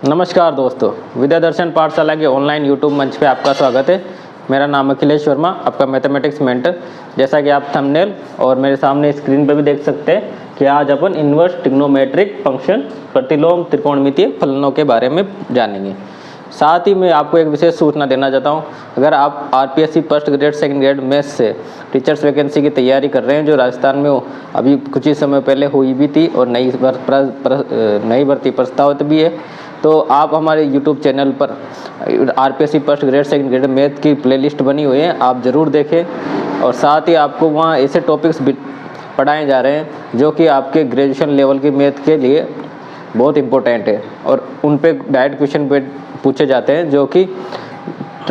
नमस्कार दोस्तों, विद्या दर्शन पाठशाला के ऑनलाइन यूट्यूब मंच पे आपका स्वागत है। मेरा नाम अखिलेश वर्मा, आपका मैथमेटिक्स मेंटर। जैसा कि आप थंबनेल और मेरे सामने स्क्रीन पे भी देख सकते हैं कि आज अपन इन्वर्स ट्रिग्नोमेट्रिक फंक्शन प्रतिलोम त्रिकोणमितीय फलनों के बारे में जानेंगे। साथ ही मैं आपको एक विशेष सूचना देना चाहता हूँ। अगर आप RPSC first grade second grade maths से टीचर्स वैकेंसी की तैयारी कर रहे हैं जो राजस्थान में अभी कुछ ही समय पहले हुई भी थी और नई भर्ती प्रस्तावित भी है, तो आप हमारे YouTube चैनल पर RPSC first grade second grade math की प्लेलिस्ट बनी हुई है, आप ज़रूर देखें। और साथ ही आपको वहाँ ऐसे टॉपिक्स पढ़ाए जा रहे हैं जो कि आपके ग्रेजुएशन लेवल की मैथ के लिए बहुत इम्पोर्टेंट है और उन पे डायरेक्ट क्वेश्चन पूछे जाते हैं जो कि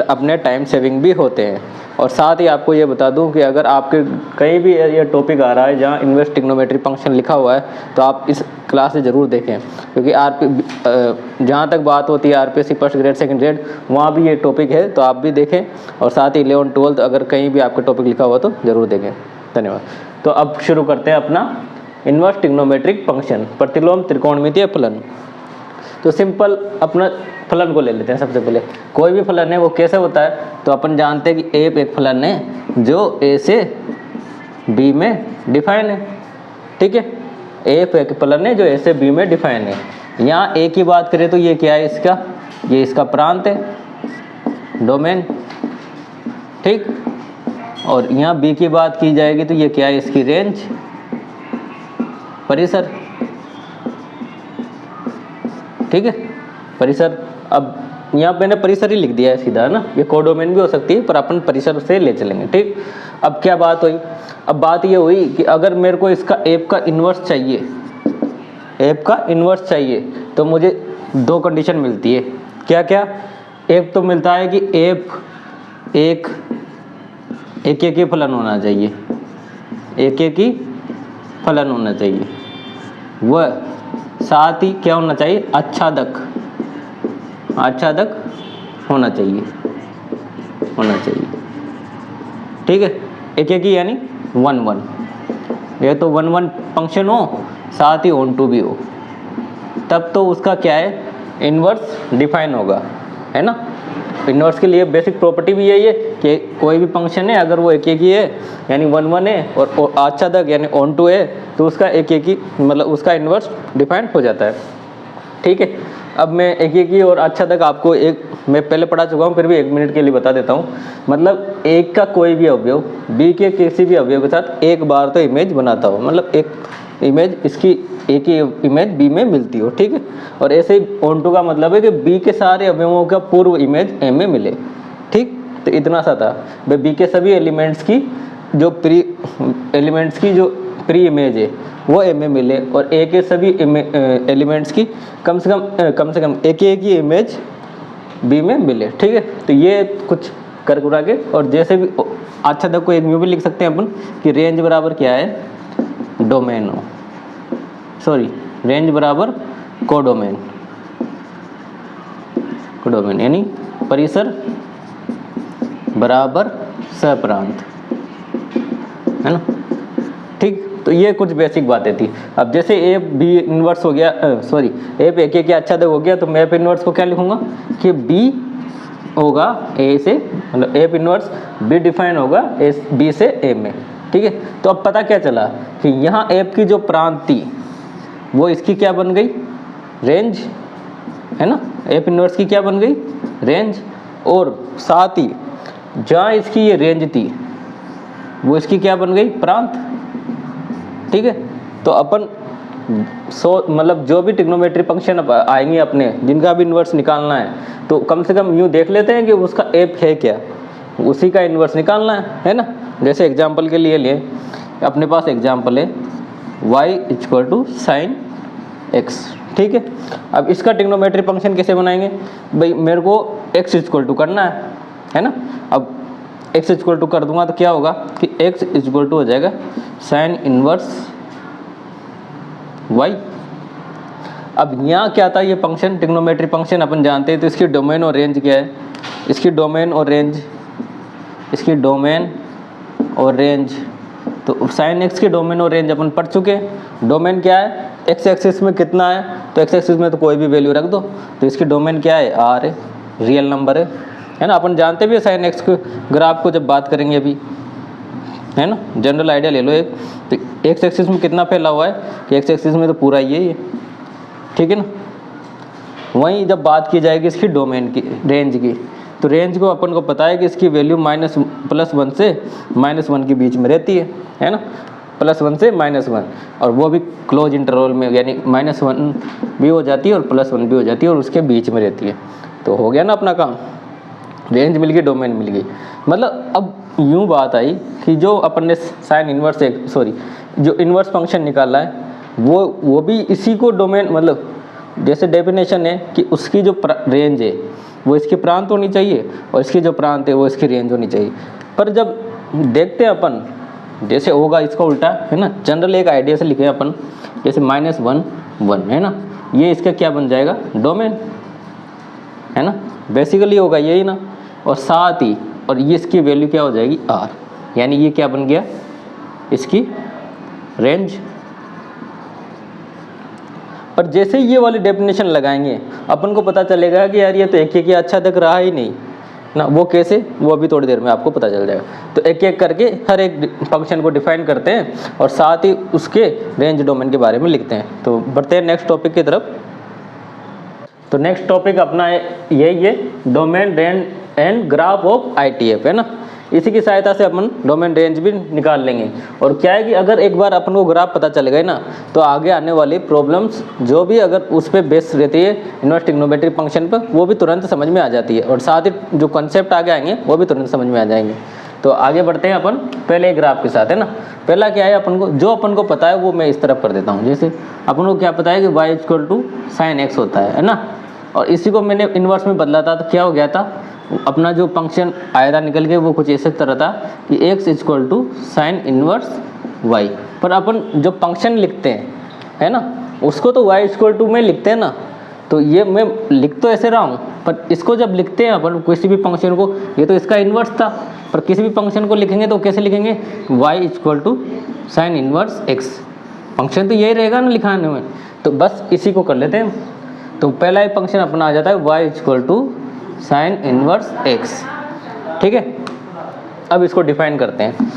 अपने टाइम सेविंग भी होते हैं। और साथ ही आपको ये बता दूं कि अगर आपके कहीं भी ये टॉपिक आ रहा है जहां इन्वर्स ट्रिग्नोमेट्री फंक्शन लिखा हुआ है तो आप इस क्लास से ज़रूर देखें, क्योंकि जहां तक बात होती है RPSC first grade second grade वहां भी ये टॉपिक है, तो आप भी देखें। और साथ ही 11 12 अगर कहीं भी आपका टॉपिक लिखा हुआ तो ज़रूर देखें। धन्यवाद। तो अब शुरू करते हैं अपना इन्वर्स ट्रिग्नोमेट्रिक फंक्शन प्रतिलोम त्रिकोणमितीय फलन। तो सिंपल अपना फलन को ले लेते हैं। सबसे पहले कोई भी फलन है वो कैसे होता है, तो अपन जानते हैं कि एक फलन है जो ए से बी में डिफाइन है। ठीक है, एक फलन है जो ए से बी में डिफाइन है। यहाँ ए की बात करें तो ये क्या है, ये इसका प्रांत है, डोमेन। ठीक, और यहाँ बी की बात की जाएगी तो ये क्या है, इसकी रेंज, परिसर। ठीक है, परिसर। अब यहाँ मैंने परिसर ही लिख दिया है सीधा, है ना। ये कोडोमेन भी हो सकती है पर अपन परिसर से ले चलेंगे। ठीक, अब क्या बात हुई, अब बात ये हुई कि अगर मेरे को इसका एफ का इन्वर्स चाहिए, तो मुझे दो कंडीशन मिलती है। क्या क्या, एक तो मिलता है कि एफ एक ही फलन होना चाहिए, एक ही फलन होना चाहिए। वह साथ ही क्या होना चाहिए, आच्छादक होना चाहिए। ठीक है, एक ही यानी 1 1, ये तो 1 1 फंक्शन हो, साथ ही ऑन टू भी हो, तब तो उसका क्या है, इन्वर्स डिफाइन होगा, है ना। इन्वर्स के लिए बेसिक प्रॉपर्टी भी यही है कि कोई भी फंक्शन है अगर वो एक ही है यानी 1 1 है और आच्छादक यानी ऑन टू है तो उसका एक ही मतलब उसका इन्वर्स डिफाइन हो जाता है। ठीक है, अब मैं एक ही और आच्छादक आपको मैं पहले पढ़ा चुका हूँ, फिर भी 1 मिनट के लिए बता देता हूँ। मतलब एक का कोई भी अवयव बी के किसी भी अवयव के साथ एक बार तो इमेज बनाता हो, मतलब एक इमेज इसकी एक ही इमेज बी में मिलती हो। ठीक है, और ऐसे ही ऑन टू का मतलब है कि बी के सारे अवयवों का पूर्व इमेज ए में मिले। ठीक, तो इतना सा था। बी के सभी एलिमेंट्स की जो प्री इमेज है वो ए में मिले और ए के सभी एलिमेंट्स की कम से कम एक ही इमेज बी में मिले। ठीक है, तो ये कुछ कर कुरा के, और जैसे भी आच्छादक को एक म्यू भी लिख सकते हैं अपन कि रेंज बराबर क्या है, डोमेन हो, रेंज बराबर कोडोमेन यानी परिसर बराबर सप्रांत, है ना। ठीक, तो ये कुछ बेसिक बातें थी। अब जैसे ए बी इन्वर्स हो गया, ए एक के आच्छादक हो गया, तो मैं पे इन्वर्स को क्या लिखूंगा कि बी होगा ए से, मतलब ए इन्वर्स बी डिफाइन होगा बी से ए में। ठीक है, तो अब पता क्या चला कि यहाँ एफ की जो प्रांत थी वो इसकी क्या बन गई, रेंज, है ना। एफ इन्वर्स की क्या बन गई, रेंज, और साथ ही जहाँ इसकी ये रेंज थी वो इसकी क्या बन गई, प्रांत। ठीक है, तो अपन मतलब जो भी ट्रिग्नोमेट्री फंक्शन आएंगे अपने जिनका भी इन्वर्स निकालना है तो कम से कम यूँ देख लेते हैं कि उसका एफ है क्या, उसी का इन्वर्स निकालना है ना। जैसे एग्जांपल के लिए अपने पास एग्जांपल है y = sin x। ठीक है, अब इसका ट्रिग्नोमेट्री फंक्शन कैसे बनाएंगे भाई, मेरे को x = करना है ना। अब x = कर दूंगा तो क्या होगा कि x = हो जाएगा sin इनवर्स y। अब यहाँ क्या था, ये फंक्शन ट्रिग्नोमेट्री फंक्शन अपन जानते हैं, तो इसकी डोमेन और रेंज क्या है, इसकी डोमेन और रेंज तो sin x की डोमेन और रेंज अपन पढ़ चुके हैं। डोमेन क्या है, x एक्सिस में कितना है तो एक्स एक्सिस में तो कोई भी वैल्यू रख दो, तो इसकी डोमेन क्या है, आर है, रियल नंबर है ना। अपन जानते भी है साइन एक्स के ग्राफ को जब बात करेंगे अभी, है ना, जनरल आइडिया ले लो एक। तो एक्स एक्सिस में कितना फैला हुआ है कि एक्स एक्सिस में तो पूरा ये है, ठीक है ना। वहीं जब बात की जाएगी इसकी डोमेन की, रेंज की, तो रेंज को अपन को पता है कि इसकी वैल्यू +1 से -1 के बीच में रहती है ना, +1 से -1, और वो भी क्लोज इंटरवल में, यानी -1 भी हो जाती है और +1 भी हो जाती है और उसके बीच में रहती है। तो हो गया ना अपना काम, रेंज मिल गई, डोमेन मिल गई। मतलब अब यूँ बात आई कि जो अपन ने साइन इन्वर्स जो इन्वर्स फंक्शन निकाला है वो भी इसी को डोमेन, मतलब जैसे डेफिनेशन है कि उसकी जो रेंज है वो इसकी प्रांत होनी चाहिए और इसकी जो प्रांत है वो इसकी रेंज होनी चाहिए। पर जब देखते हैं अपन, जैसे होगा इसका उल्टा, है ना, जनरल एक आइडिया से लिखे अपन, जैसे -1 1 है ना, ये इसका क्या बन जाएगा, डोमेन, है ना, बेसिकली होगा यही ना। और साथ ही और ये इसकी वैल्यू क्या हो जाएगी, आर, यानी ये क्या बन गया, इसकी रेंज। पर जैसे ये वाली डेफिनेशन लगाएंगे अपन को पता चलेगा कि यार ये तो एक अच्छा दिख रहा ही नहीं ना। वो कैसे, वो अभी थोड़ी देर में आपको पता चल जाएगा। तो एक एक करके हर एक फंक्शन को डिफाइन करते हैं और साथ ही उसके रेंज डोमेन के बारे में लिखते हैं। तो बढ़ते हैं नेक्स्ट टॉपिक की तरफ। तो नेक्स्ट टॉपिक अपना यही है, domain range and graph of ITF, है ना। इसी की सहायता से अपन डोमेन रेंज भी निकाल लेंगे। और क्या है कि अगर एक बार अपन को ग्राफ पता चल गए ना, तो आगे आने वाली प्रॉब्लम्स जो भी अगर उस पर बेस रहती है इन्वर्स ट्रिग्नोमेट्रिक फंक्शन पर, वो भी तुरंत समझ में आ जाती है और साथ ही जो कॉन्सेप्ट आगे आएंगे वो भी तुरंत समझ में आ जाएंगे। तो आगे बढ़ते हैं अपन पहले ग्राफ के साथ, है ना। पहला क्या है, अपन को जो अपन को पता है वो मैं इस तरफ कर देता हूँ। जैसे अपन को क्या पता है कि y = sin x होता है ना, और इसी को मैंने इन्वर्स में बदला था तो क्या हो गया था, अपना जो फंक्शन आया था निकल के वो कुछ ऐसे तरह था कि x = sin इनवर्स y। पर अपन जो फंक्शन लिखते हैं, है ना, उसको तो y = में लिखते हैं ना। तो ये मैं लिख तो ऐसे रहा हूँ, पर इसको जब लिखते हैं अपन किसी भी फंक्शन को, ये तो इसका इन्वर्स था, पर किसी भी फंक्शन को लिखेंगे तो कैसे लिखेंगे, y = sin inverse x। Function तो यही रहेगा ना लिखाने में, तो बस इसी को कर लेते हैं। तो पहला ही फंक्शन अपना आ जाता है y = sin इनवर्स x, ठीक है। अब इसको डिफाइन करते हैं।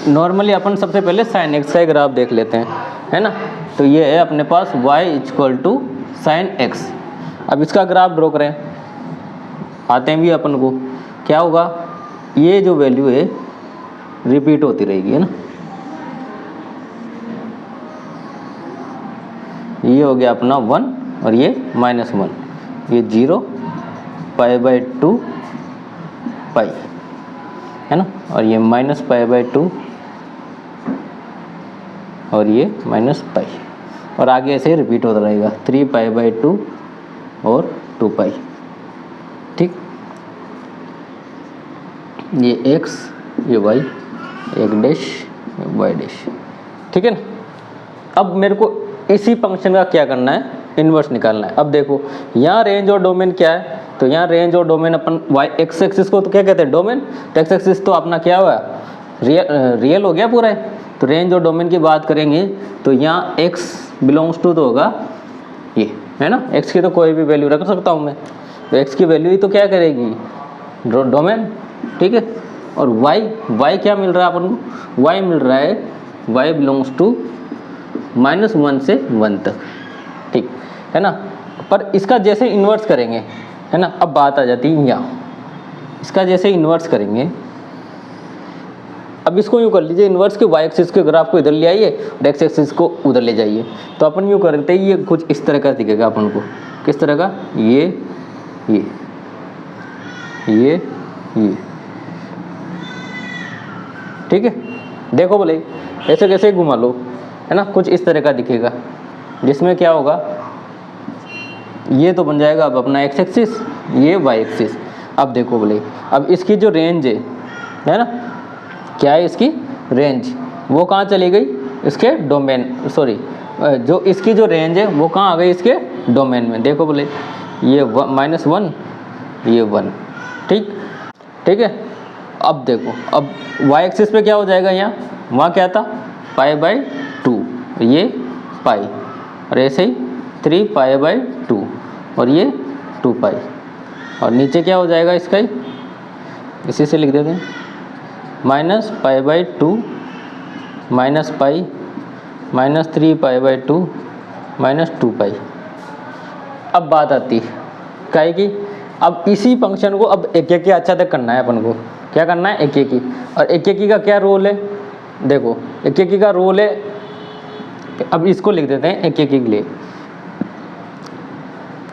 नॉर्मली अपन सबसे पहले sin x का ग्राफ देख लेते हैं, है ना। तो ये है अपने पास y = sin x। अब इसका ग्राफ ड्रॉ करें, आते हैं भी अपन को, क्या होगा, ये जो वैल्यू है रिपीट होती रहेगी, है ना। ये हो गया अपना 1 और ये -1, ये 0 π/2 पाई, है ना, और ये -π/2 और ये -π, और आगे ऐसे रिपीट होता रहेगा 3π/2 और 2π, ठीक। ये x, ये y, एक डैश, y डैश, ठीक है ना। अब मेरे को इसी फंक्शन का क्या करना है, इन्वर्स निकालना है। अब देखो यहाँ रेंज और डोमेन क्या है, तो यहाँ रेंज और डोमेन अपन x एक्सिस को तो क्या कहते हैं, डोमेन। तो x एक्सिस तो अपना क्या हुआ, रियल हो गया पूरा है। तो रेंज और डोमेन की बात करेंगे तो यहाँ x बिलोंग्स टू तो होगा ये, है ना। x की तो कोई भी वैल्यू रख सकता हूँ मैं, तो x की वैल्यू ही तो क्या करेगी, डोमेन, ठीक है। और y क्या मिल रहा है अपन को, y मिल रहा है y बिलोंग्स टू -1 से 1 तक, ठीक है ना। पर इसका जैसे इन्वर्स करेंगे, है ना, अब बात आ जाती है यहाँ, इसका जैसे इन्वर्स करेंगे, अब इसको यूँ कर लीजिए, इन्वर्स के y एक्सिस के ग्राफ को इधर ले आइए और x एक्सिस को उधर ले जाइए। तो अपन यूँ करते हैं, ये कुछ इस तरह का दिखेगा अपन को, किस तरह का, ये ठीक है। देखो बोले ऐसे कैसे घुमा लो, है ना, कुछ इस तरह का दिखेगा, जिसमें क्या होगा, ये तो बन जाएगा अब अपना x एक्सिस, ये y एक्सिस। अब देखो बोले, अब इसकी जो रेंज है ना, क्या है इसकी रेंज, वो कहाँ चली गई, इसके डोमेन, जो इसकी जो रेंज है वो कहाँ आ गई, इसके डोमेन में। देखो बोले ये -1, ये 1, ठीक है। अब देखो, अब y एक्सिस पे क्या हो जाएगा, यहाँ वहाँ क्या था π/2, ये पाई, और ऐसे ही 3π/2 और ये 2π, और नीचे क्या हो जाएगा इसका ही, इसी से लिख देते हैं -π/2 -π -3π/2 -2π। अब बात आती है काहे की, अब इसी फंक्शन को अब एक एक अच्छा तक करना है अपन को। क्या करना है, एक एक ही। और एक एक ही का क्या रोल है, देखो एक एक ही का रोल है, अब इसको लिख देते हैं एक एक ही के लिए,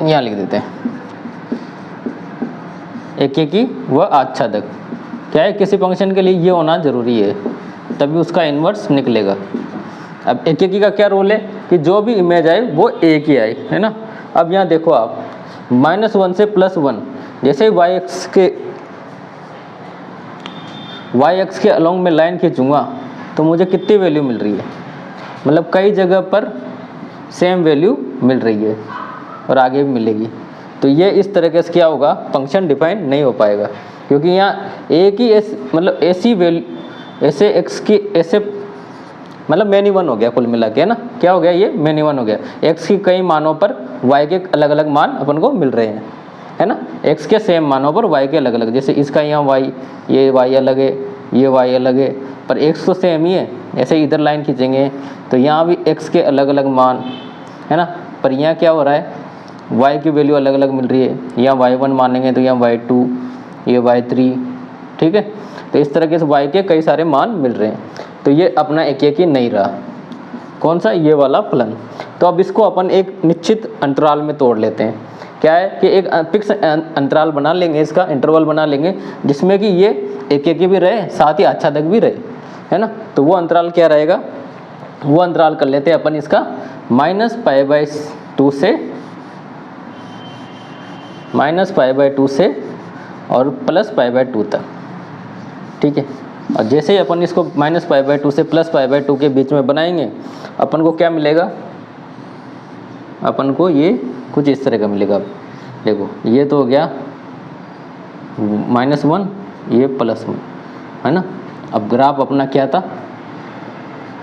यहाँ लिख देते हैं एक एक ही व आच्छादक। क्या है, किसी फंक्शन के लिए ये होना जरूरी है, तभी उसका इन्वर्स निकलेगा। अब एक एक ही का क्या रोल है कि जो भी इमेज आए वो एक ही आए, है ना। अब यहाँ देखो आप -1 से +1, जैसे ही y एक्स के अलोंग में लाइन खींचूंगा तो मुझे कितनी वैल्यू मिल रही है, मतलब कई जगह पर सेम वैल्यू मिल रही है और आगे भी मिलेगी। तो ये इस तरीके से क्या होगा, फंक्शन डिफाइन नहीं हो पाएगा, क्योंकि यहाँ एक ही मतलब ऐसी वैल्यू ऐसे एक्स की ऐसे मतलब मैनी वन हो गया कुल मिला के, है ना। क्या हो गया, ये मैनी वन हो गया। एक्स की कई मानों पर वाई के अलग अलग मान अपन को मिल रहे हैं, है ना। एक्स के सेम मानों पर वाई के अलग अलग, जैसे इसका यहाँ वाई, ये वाई अलग है, ये वाई अलग है, पर एक्स तो सेम ही है। ऐसे इधर लाइन खींचेंगे तो यहाँ भी एक्स के अलग अलग मान, है ना। पर यहाँ क्या हो रहा है, वाई की वैल्यू अलग अलग मिल रही है। यहाँ y1 मानेंगे तो यहाँ y2, ये y3, ठीक है। तो इस तरीके से y के कई सारे मान मिल रहे हैं। तो ये अपना एक एक ही नहीं रहा, कौन सा, ये वाला फलन। तो अब इसको अपन एक निश्चित अंतराल में तोड़ लेते हैं। क्या है कि एक फिक्स अंतराल बना लेंगे, इसका इंटरवल बना लेंगे, जिसमें कि ये एक एक ही भी रहे, साथ ही आच्छादक भी रहे, है ना। तो वो अंतराल क्या रहेगा, वो अंतराल कर लेते हैं अपन इसका -π/2 से -π/2 से और +π/2 तक, ठीक है। और जैसे ही अपन इसको -π/2 से +π/2 के बीच में बनाएंगे, अपन को क्या मिलेगा, अपन को ये कुछ इस तरह का मिलेगा। देखो ये तो हो गया -1, ये +1, है ना। अब ग्राफ अपना क्या था,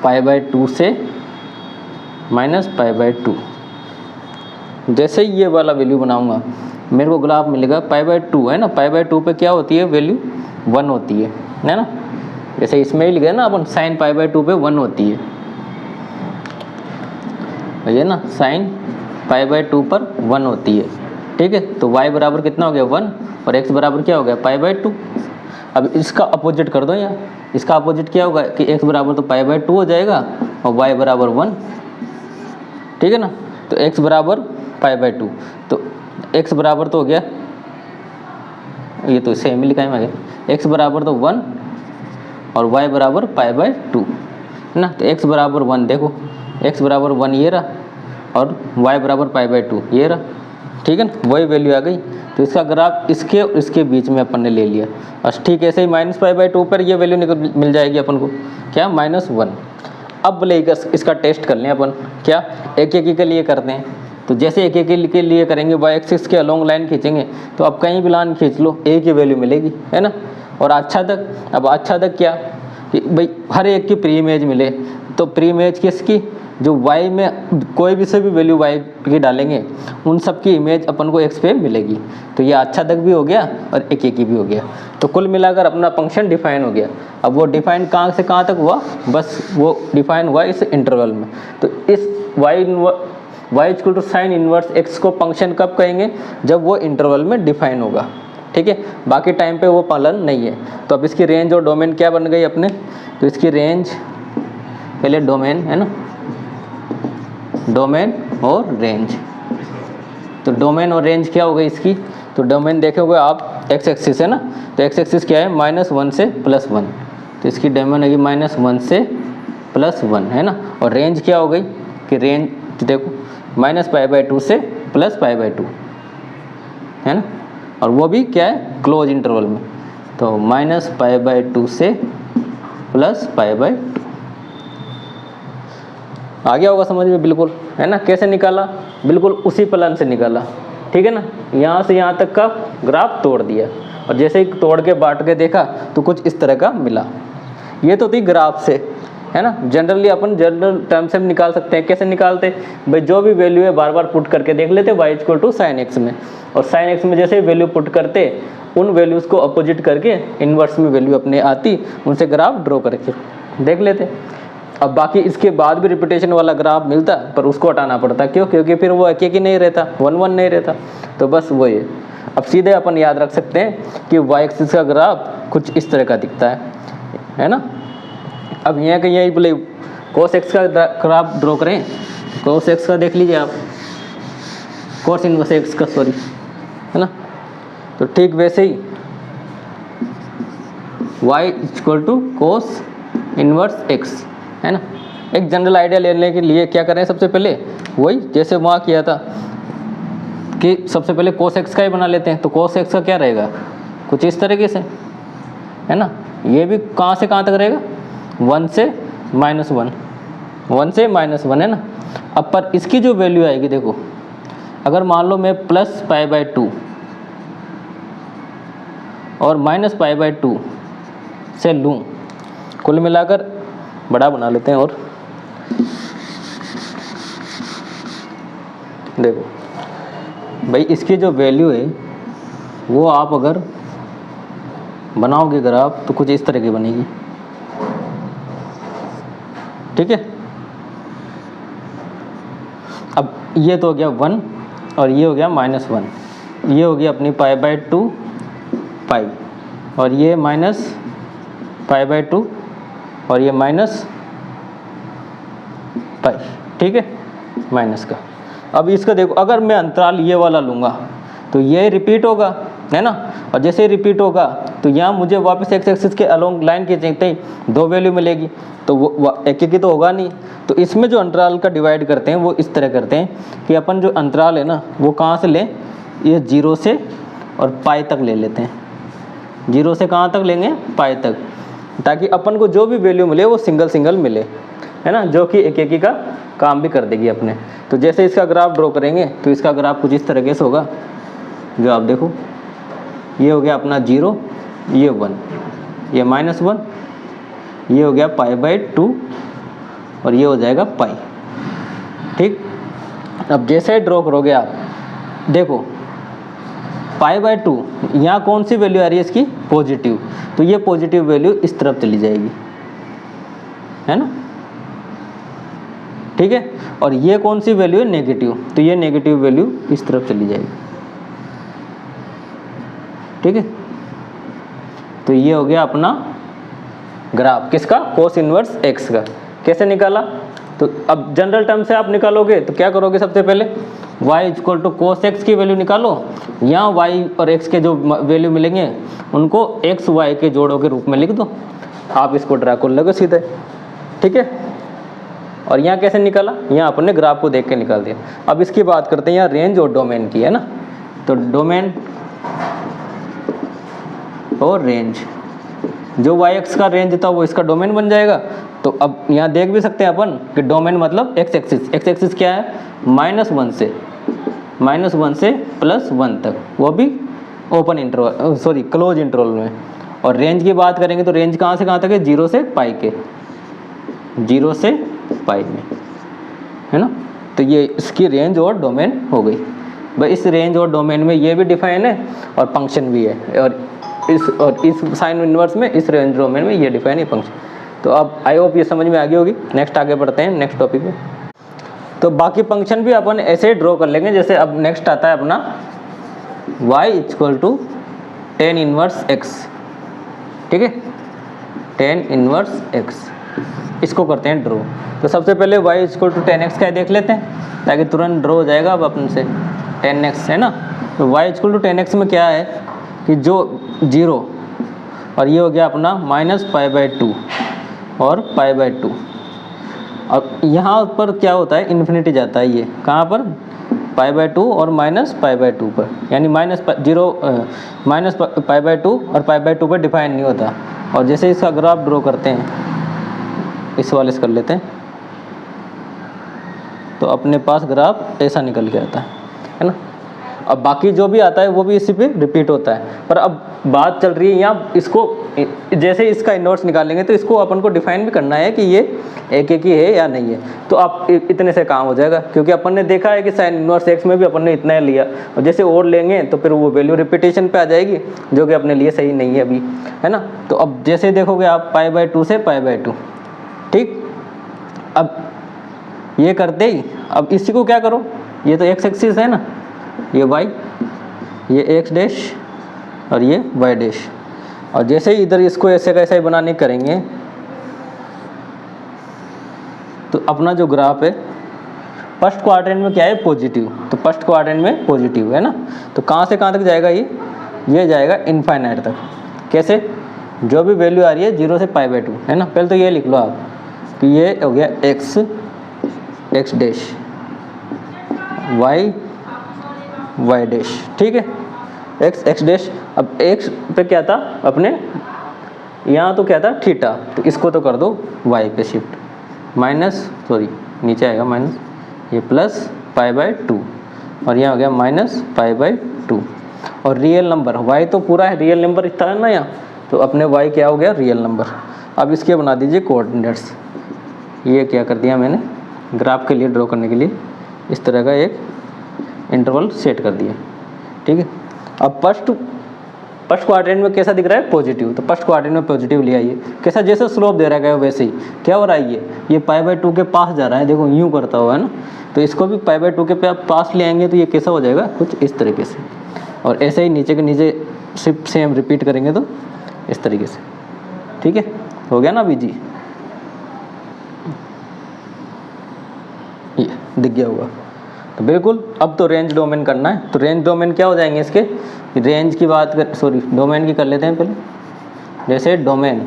π/2 से -π/2। जैसे ही ये वाला वैल्यू बनाऊंगा मेरे को ग्राफ मिलेगा π/2, है ना। π/2 पे क्या होती है वैल्यू, 1 होती है ना। जैसे इसमें ही लिखे ना अपन sin π/2 पे 1 होती है, ये ना sin π/2 पर 1 होती है, ठीक है। तो y बराबर कितना हो गया, 1, और x बराबर क्या हो गया, π/2। अब इसका अपोजिट कर दो यहाँ, इसका अपोजिट क्या होगा कि x बराबर तो π/2 हो जाएगा और y बराबर 1, ठीक है ना। तो x बराबर π/2, तो x बराबर तो हो गया, ये तो सेम ही लिखा है मैं, x बराबर तो 1 और y बराबर π/2, है ना। तो x बराबर 1, देखो x बराबर 1 ये रहा, और y बराबर π/2 ये रहा, ठीक है ना। वही वैल्यू आ गई। तो इसका ग्राफ इसके और इसके बीच में अपन ने ले लिया, और ठीक ऐसे ही -π/2 पर ये वैल्यू मिल जाएगी अपन को, क्या, -1। अब लेकर इसका टेस्ट कर लें अपन, क्या, एक एक के लिए करते हैं। तो जैसे एक एक के लिए करेंगे, y एक्सिस के अलोंग लाइन खींचेंगे तो अब कहीं भी लाइन खींच लो एक ही वैल्यू मिलेगी, है ना। और आच्छादक, अब आच्छादक क्या कि भाई हर एक की प्री इमेज मिले, तो प्री इमेज किसकी, जो y में कोई भी से भी वैल्यू y की डालेंगे उन सब की इमेज अपन को x पे मिलेगी। तो ये आच्छादक भी हो गया और एक एक ही भी हो गया। तो कुल मिलाकर अपना फंक्शन डिफाइन हो गया। अब वो डिफाइन कहाँ से कहाँ तक हुआ, बस वो डिफाइन हुआ इस इंटरवल में। तो इस y = sin इनवर्स x को फंक्शन कब कहेंगे, जब वो इंटरवल में डिफाइन होगा, ठीक है। बाकी टाइम पे वो पालन नहीं है। तो अब इसकी रेंज और डोमेन क्या बन गई अपने, तो इसकी रेंज, पहले डोमेन, है ना, डोमेन और रेंज। तो डोमेन और रेंज क्या हो गई इसकी, तो डोमेन देखोगे आप x एक्सिस है ना, तो x एक्सिस क्या है, -1 से +1, तो इसकी डोमेन होगी -1 से +1, है ना। और रेंज क्या हो गई कि रेंज देखो -π/2 से +π/2, है ना। और वो भी क्या है, क्लोज इंटरवल में। तो -π/2 से +π/2 आ गया होगा समझ में, बिल्कुल, है ना। कैसे निकाला, बिल्कुल उसी प्लान से निकाला, ठीक है ना। यहाँ से यहाँ तक का ग्राफ तोड़ दिया, और जैसे ही तोड़ के बांट के देखा तो कुछ इस तरह का मिला। ये तो थी ग्राफ से, है ना। जनरली अपन जनरल टर्म से निकाल सकते हैं। कैसे निकालते हैं भाई, जो भी वैल्यू है बार बार पुट करके देख लेते y equal to sine X में, और साइन एक्स में जैसे वैल्यू पुट करते उन वैल्यूज़ को अपोजिट करके इन्वर्स में वैल्यू अपने आती, उनसे ग्राफ ड्रॉ करके देख लेते। अब बाकी इसके बाद भी रिपीटेशन वाला ग्राफ मिलता पर उसको हटाना पड़ता, क्यों? क्योंकि फिर वो एक ही नहीं रहता, 1 1 नहीं रहता। तो बस वो ये अब सीधे अपन याद रख सकते हैं कि y एक्सिस का ग्राफ कुछ इस तरह का दिखता है ना। अब यहाँ का यही बोले cos x का ग्राफ ड्रॉ करें, cos x का देख लीजिए आप, cos इनवर्स x का, सॉरी, है ना। तो ठीक वैसे ही y equal to cos inverse x, है ना। एक जनरल आइडिया लेने के लिए क्या करें, सबसे पहले वही जैसे वहाँ किया था कि सबसे पहले cos x का ही बना लेते हैं। तो cos x का क्या रहेगा, कुछ इस तरीके से, है ना। ये भी कहाँ से कहाँ तक रहेगा, 1 से -1, 1 से -1, है ना। अब पर इसकी जो वैल्यू आएगी देखो, अगर मान लो मैं +π/2 और -π/2 से लूँ, कुल मिलाकर बड़ा बना लेते हैं, और देखो भाई इसकी जो वैल्यू है वो आप अगर बनाओगे ग्राफ तो कुछ इस तरह की बनेगी, ठीक है। अब ये तो हो गया 1 और ये हो गया -1, ये हो गया अपनी π/2 पाई, और ये -π/2 और ये -π, ठीक है, माइनस का। अब इसका देखो, अगर मैं अंतराल ये वाला लूँगा तो ये रिपीट होगा, है ना। और जैसे ही रिपीट होगा तो यहाँ मुझे वापस एक्स एक्सिस के अलोंग लाइन के चलते ही 2 वैल्यू मिलेगी, तो वो एक ही तो होगा नहीं। तो इसमें जो अंतराल का डिवाइड करते हैं वो इस तरह करते हैं कि अपन जो अंतराल है ना वो कहाँ से लें, ये 0 से और पाई तक ले लेते हैं। 0 से कहाँ तक लेंगे, पाई तक, ताकि अपन को जो भी वैल्यू मिले वो सिंगल सिंगल मिले, है ना, जो कि एक ही का काम भी कर देगी अपने। तो जैसे इसका ग्राफ ड्रॉ करेंगे तो इसका ग्राफ कुछ इस तरीके से होगा, जो आप देखो, ये हो गया अपना 0, ये 1, ये -1, ये हो गया π/2 और ये हो जाएगा पाई, ठीक। अब जैसे ड्रॉ करोगे आप देखो π/2, यहाँ कौन सी वैल्यू आ रही है इसकी, पॉजिटिव, तो ये पॉजिटिव वैल्यू इस तरफ चली जाएगी, है ना, ठीक है। और ये कौन सी वैल्यू है, नेगेटिव, तो ये नेगेटिव वैल्यू इस तरफ चली जाएगी, ठीक है। तो ये हो गया अपना ग्राफ किसका, cos इनवर्स x का। कैसे निकाला, तो अब जनरल टर्म से आप निकालोगे तो क्या करोगे, सबसे पहले y equal to cos x की वैल्यू निकालो, यहाँ y और x के जो वैल्यू मिलेंगे उनको x y के जोड़ों के रूप में लिख दो, आप इसको ड्रा कर लोगे सीधे, ठीक है। और यहाँ कैसे निकाला, यहाँ अपन ने ग्राफ को देख के निकाल दिया। अब इसकी बात करते हैं यहाँ रेंज और डोमेन की, है ना। तो डोमेन और रेंज, जो y x का रेंज था वो इसका डोमेन बन जाएगा। तो अब यहाँ देख भी सकते हैं अपन कि डोमेन मतलब x एक्सिस क्या है, -1 से +1 तक, वो भी open interval, sorry close interval में। और रेंज की बात करेंगे तो रेंज कहाँ से कहाँ तक है, 0 से पाई के, 0 से पाई में, है ना। तो ये इसकी रेंज और डोमेन हो गई। भाई इस रेंज और डोमेन में ये भी डिफाइन है और फंक्शन भी है, और इस साइन इनवर्स में इस रेंज डोमेन में ये डिफाइन है फंक्शन। तो अब आई होप ये समझ में आ गई होगी। नेक्स्ट आगे बढ़ते हैं नेक्स्ट टॉपिक में। तो बाकी फंक्शन भी अपन ऐसे ही ड्रॉ कर लेंगे। जैसे अब नेक्स्ट आता है अपना y equal to tan inverse x, ठीक है, tan इनवर्स x, इसको करते हैं ड्रॉ। तो सबसे पहले y equal to tan x का देख लेते हैं ताकि तुरंत ड्रॉ हो जाएगा अब अपन से, tan x, है ना। तो y equal to tan x में क्या है कि जो 0 और ये हो गया अपना -π/2 और π/2, और यहाँ पर क्या होता है, इन्फिनिटी जाता है, ये कहाँ पर, π/2 और -π/2 पर, यानी -π/2 और π/2 पर डिफाइन नहीं होता। और जैसे इसका ग्राफ ड्रॉ करते हैं, इस वाले से कर लेते हैं, तो अपने पास ग्राफ ऐसा निकल के आता है ना। अब बाकी जो भी आता है वो भी इसी पे रिपीट होता है। पर अब बात चल रही है यहाँ, इसको जैसे इसका इनवर्स निकालेंगे तो इसको अपन को डिफाइन भी करना है कि ये एक एक ही है या नहीं है। तो आप इतने से काम हो जाएगा, क्योंकि अपन ने देखा है कि साइन इनवर्स एक्स में भी अपन ने इतना लिया, और जैसे और लेंगे तो फिर वो वैल्यू रिपीटेशन पे आ जाएगी, जो कि अपने लिए सही नहीं है अभी, है ना। तो अब जैसे देखोगे आप π/2 से π/2, ठीक। अब ये करते ही अब इसी को क्या करो, ये तो एक्स एक्सिस है ना, ये वाई, ये एक्स डैश और ये वाई डैश, और जैसे ही इधर इसको ऐसे का ऐसा ही बनाने करेंगे तो अपना जो ग्राफ है फर्स्ट क्वाड्रेंट में क्या है, पॉजिटिव। तो फर्स्ट क्वाड्रेंट में पॉजिटिव है ना, तो कहाँ से कहाँ तक जाएगा ये जाएगा इनफाइनाइट तक। कैसे, जो भी वैल्यू आ रही है 0 से π/2 है ना। पहले तो ये लिख लो आप कि ये हो गया एक्स डैश, वाई डैश, ठीक है, एक्स डैश। अब एक्स पे क्या था अपने, यहाँ तो क्या था थीटा, तो इसको तो कर दो वाई पे शिफ्ट, नीचे आएगा माइनस, ये प्लस π/2, और यहाँ हो गया माइनस π/2। और रियल नंबर y तो पूरा है, रियल नंबर था ना यहाँ, तो अपने y क्या हो गया, रियल नंबर। अब इसके बना दीजिए कोऑर्डिनेट्स। ये क्या कर दिया मैंने, ग्राफ के लिए ड्रॉ करने के लिए इस तरह का एक इंटरवल सेट कर दिया, ठीक है। अब फर्स्ट क्वाड्रेंट में कैसा दिख रहा है, पॉजिटिव, तो फर्स्ट क्वाड्रेंट में पॉजिटिव ले आइए। कैसा, जैसे स्लोप दे रखा है वैसे ही क्या हो रहा है, ये π/2 के पास जा रहा है, देखो यूँ करता हुआ है ना। तो इसको भी π/2 के पास ले आएंगे तो ये कैसा हो जाएगा, कुछ इस तरीके से। और ऐसे ही नीचे के नीचे सिर्फ सेम रिपीट करेंगे तो इस तरीके से, ठीक है। हो गया ना अभी जी, ये दिख गया होगा। तो बिल्कुल अब तो रेंज डोमेन करना है। तो रेंज डोमेन क्या हो जाएंगे इसके, रेंज की बात कर, डोमेन की कर लेते हैं पहले। जैसे डोमेन,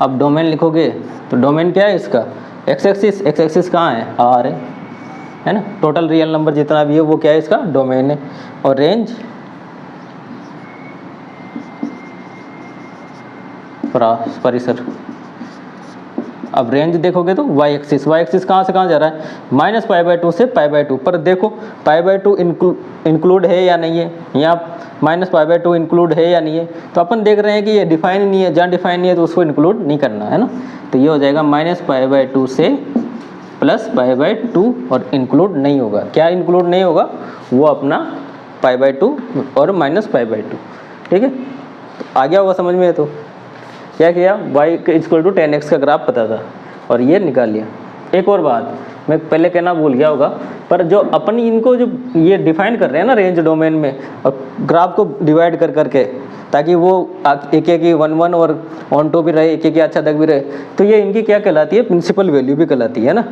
अब डोमेन लिखोगे तो डोमेन क्या है इसका, एक्स एक्सिस कहाँ है, आर है ना। टोटल रियल नंबर जितना भी है वो क्या है, इसका डोमेन है। और रेंज परिसर। अब रेंज देखोगे तो वाई एक्सिस कहाँ से कहाँ जा रहा है, -π/2 से π/2। पर देखो π/2 इंक्लूड है या नहीं है, यहाँ -π/2 इंक्लूड है या नहीं है। तो अपन देख रहे हैं कि ये डिफाइन नहीं है, जहाँ डिफाइन नहीं है तो उसको इंक्लूड नहीं करना है ना। तो ये हो जाएगा -π/2 से +π/2, और इंक्लूड नहीं होगा। क्या इंक्लूड नहीं होगा, वो अपना π/2 और -π/2, ठीक है। तो आ गया होगा समझ में। तो क्या किया, y = 10x का ग्राफ पता था और ये निकाल लिया। एक और बात मैं पहले कहना भूल गया होगा, पर जो अपन इनको जो ये डिफाइन कर रहे हैं ना रेंज डोमेन में, और ग्राफ को डिवाइड कर करके, ताकि वो एक एक ही 1 1 और 1 2 भी रहे, एक एक अच्छा तक भी रहे, तो ये इनकी क्या कहलाती है, प्रिंसिपल वैल्यू भी कहलाती है ना।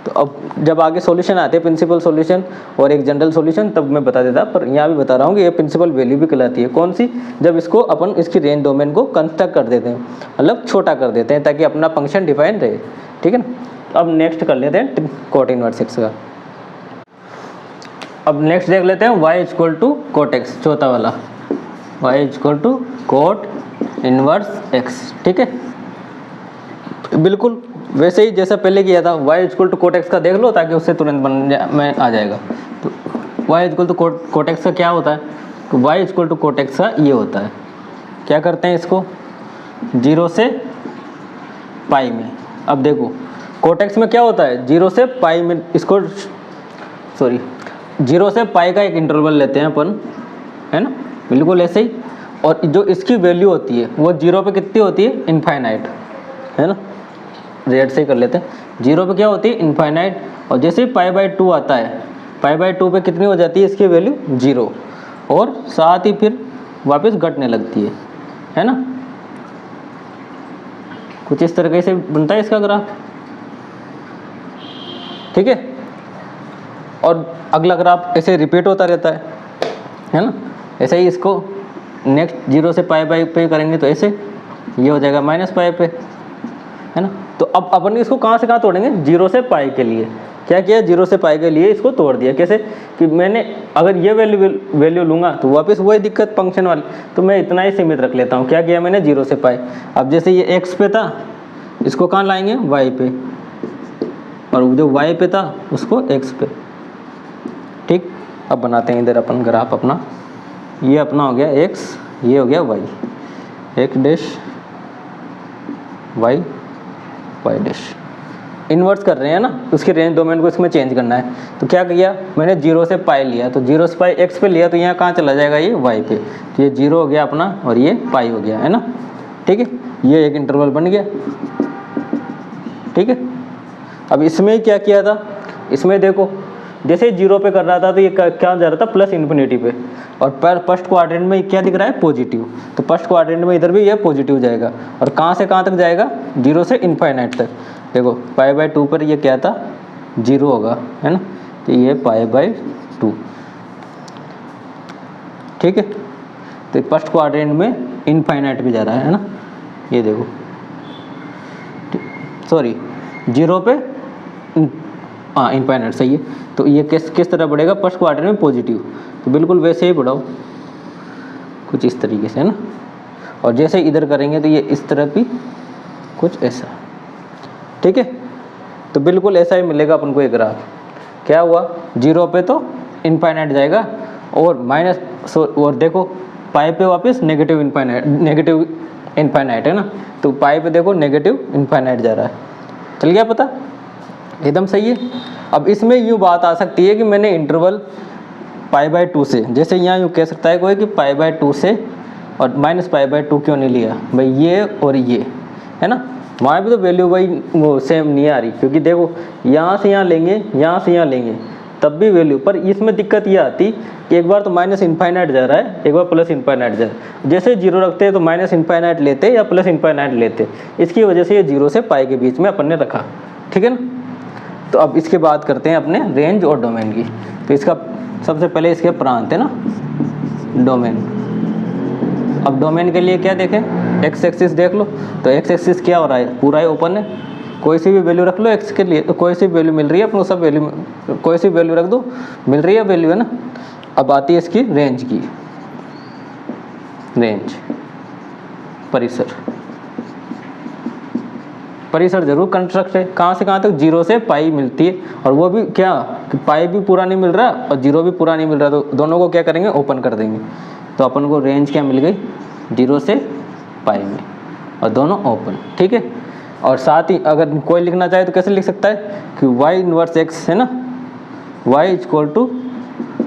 तो अब जब आगे सॉल्यूशन आते हैं प्रिंसिपल सॉल्यूशन और एक जनरल सॉल्यूशन, तब मैं बता देता, पर यहाँ भी बता रहा हूँ कि ये प्रिंसिपल वैल्यू भी कहलाती है। कौन सी, जब इसको अपन इसकी रेंज डोमेन को कंस्ट्रक्ट कर देते हैं, मतलब छोटा कर देते हैं, ताकि अपना फंक्शन डिफाइन रहे, ठीक है ना। अब नेक्स्ट कर लेते हैं कोट इनवर्स एक्स का। अब नेक्स्ट देख लेते हैं y = कोट एक्स, चौथा वाला, y = कोट इनवर्स एक्स, ठीक है। बिल्कुल वैसे ही जैसा पहले किया था, y = कोट एक्स का देख लो, ताकि उससे तुरंत में आ जाएगा। तो y = कोट एक्स का क्या होता है, तो y = कोट एक्स का ये होता है, क्या करते हैं इसको 0 से पाई में। अब देखो कोट एक्स में क्या होता है, 0 से पाई में, इसको 0 से पाई का एक इंटरवल लेते हैं अपन, है ना, बिल्कुल ऐसे ही। और जो इसकी वैल्यू होती है वो 0 पे कितनी होती है, इनफाइनाइट, है ना। रेट से ही कर लेते हैं, 0 पे क्या होती है, इनफाइनाइट। और जैसे ही π/2 आता है, π/2 पे कितनी हो जाती है इसकी वैल्यू 0, और साथ ही फिर वापस घटने लगती है ना। कुछ इस तरीके से बनता है इसका ग्राफ, ठीक है। और अगला ग्राफ ऐसे रिपीट होता रहता है ना। ऐसे ही इसको नेक्स्ट 0 से π पे करेंगे तो ऐसे ये हो जाएगा -π पे, है ना। तो अब अपन इसको कहाँ से कहाँ तोड़ेंगे, 0 से पाई के लिए क्या किया, 0 से पाई के लिए इसको तोड़ दिया। कैसे कि मैंने अगर ये वैल्यू लूँगा तो वापस वही दिक्कत फंक्शन वाली, तो मैं इतना ही सीमित रख लेता हूँ। क्या किया मैंने, 0 से पाई। अब जैसे ये x पे था, इसको कहाँ लाएंगे, y पे, और जो y पे था उसको x पे, ठीक। अब बनाते हैं इधर अपन ग्राफ अपना। ये अपना हो गया x, ये हो गया y, x dash y, y dash. Inverse कर रहे हैं ना, उसके रेंज डोमेन को इसमें चेंज करना है। तो क्या किया मैंने 0 से पाई लिया, तो 0 से पाई x पे लिया, तो यहाँ कहाँ चला जाएगा ये y पे। तो ये 0 हो गया अपना और ये पाई हो गया, है ना। ठीक है, ये एक इंटरवल बन गया। ठीक है, अब इसमें क्या किया था, इसमें देखो जैसे 0 पे कर रहा था तो ये क्या जा रहा था प्लस इन्फिनिटी पे, और फर्स्ट क्वाड्रेंट में क्या दिख रहा है पॉजिटिव, तो फर्स्ट क्वाड्रेंट में इधर भी ये पॉजिटिव जाएगा। और कहाँ से कहाँ तक जाएगा, 0 से इनफाइनाइट तक। देखो π/2 पर ये क्या था 0 होगा, है ना, तो ये π/2। ठीक है, तो फर्स्ट क्वाड्रेंट में इनफाइनाइट भी जा रहा है ना, ये देखो, सॉरी 0 पे हाँ इनफाइनाइट, सही है। तो ये किस तरह बढ़ेगा, फर्स्ट क्वाड्रेंट में पॉजिटिव, तो बिल्कुल वैसे ही बढ़ाओ कुछ इस तरीके से, है ना। और जैसे इधर करेंगे तो ये इस तरह भी कुछ ऐसा। ठीक है, तो बिल्कुल ऐसा ही मिलेगा अपन को एक ग्राफ। क्या हुआ, 0 पे तो इनफाइनाइट जाएगा और माइनस, और देखो पाई पे वापस नेगेटिव इनफाइनाइट है ना, तो पाई पे देखो नेगेटिव इनफाइनाइट जा रहा है। चल गया पता, एकदम सही है। अब इसमें यूँ बात आ सकती है कि मैंने इंटरवल π/2 से, जैसे यहाँ यूँ कह सकता है कोई कि π/2 से और -π/2 क्यों नहीं लिया भाई, ये और ये, है ना। वहाँ भी तो वैल्यू भाई वो सेम नहीं आ रही, क्योंकि देखो यहाँ से यहाँ लेंगे, यहाँ से यहाँ लेंगे तब भी वैल्यू, पर इसमें दिक्कत ये आती कि एक बार तो माइनस इनफाइनाइट जा रहा है, एक बार प्लस इनफाइनाइट जा रहा है। जैसे 0 रखते हैं तो माइनस इनफाइनाइट लेते या प्लस इनफाइनाइट लेते, इसकी वजह से ये 0 से पाई के बीच में अपन ने रखा। ठीक है ना। तो अब इसके बात करते हैं अपने रेंज और डोमेन की। तो इसका सबसे पहले इसके प्रांत है ना, डोमेन। अब डोमेन के लिए क्या देखें, एक्स एक्सिस देख लो, तो एक्स एक्सिस क्या हो रहा है, पूरा ही ओपन है, कोई सी भी वैल्यू रख लो एक्स के लिए, तो कोई सी वैल्यू मिल रही है अपने, सब वैल्यू कोई सी वैल्यू रख दो, मिल रही है वैल्यू, है ना। अब आती है इसकी रेंज की, रेंज परिसर, परिसर जरूर कंस्ट्रक्ट है, कहाँ से कहाँ तक, 0 से पाई मिलती है, और वो भी क्या कि पाई भी पूरा नहीं मिल रहा और 0 भी पूरा नहीं मिल रहा, तो दोनों को क्या करेंगे, ओपन कर देंगे। तो अपन को रेंज क्या मिल गई, 0 से पाई में, और दोनों ओपन। ठीक है, और साथ ही अगर कोई लिखना चाहे तो कैसे लिख सकता है कि y इनवर्स x है ना, y equal to